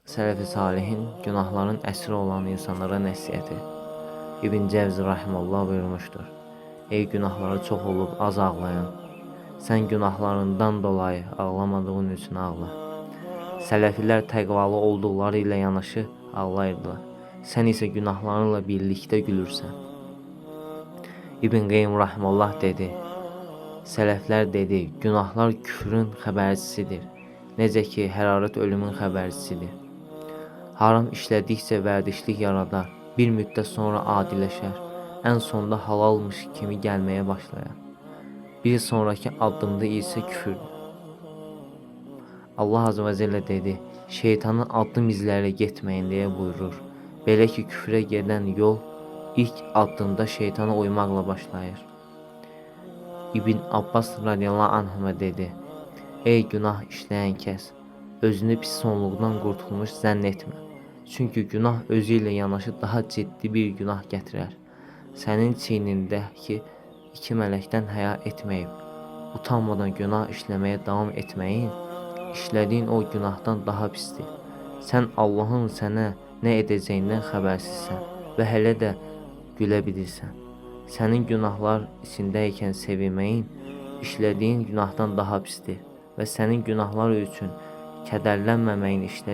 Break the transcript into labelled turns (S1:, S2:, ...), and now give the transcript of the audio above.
S1: Sələf-i salihin günahların əsiri olan insanlara nəsihəti. İbn Cəvzi rahimehullah buyurmuşdur: Ey günahları çox olub az ağlayan, sən günahlarından dolayı ağlamadığın üçün ağla. Sələfilər təqvalı olduqları ilə yanaşı ağlayırdılar. Sən isə günahlarınla birlikdə gülürsən. İbn Qeym rahimehullah dedi: Sələflər dedi, günahlar küfrün xəbərçisidir. Necə ki, hərarət ölümün xəbərçisidir. Haram işlədikcə vərdişlik yaradar, bir müddət sonra adiləşər, ən sonda halalmış kimi gəlməyə başlayar. Bir sonraki addımda isə küfürdür. Allah Azze ve Celle dedi, şeytanın addım izləri getməyin deyə buyurur. Belə ki, küfrə gedən yol ilk addımda şeytana uymaqla başlayır. İbn Abbas radiyallahu anhuma dedi, ey günah işləyən kəs, özünü pis sonluqdan qurtulmuş zənn etmə. Çünki günah özü ilə yanaşı daha ciddi bir günah gətirər. Sənin çiynindəki iki mələkdən həya etməyib, utanmadan günah işləməyə davam etməyin, işlədiyin o günahdan daha pisdir. Sən Allahın sənə nə edəcəyindən xəbərsizsən və hələ də gülə bilirsən. Sənin günahlar içindəykən sevinməyin, işlədiyin günahdan daha pisdir və sənin günahlar üçün kədərlənməməyin işlədiyin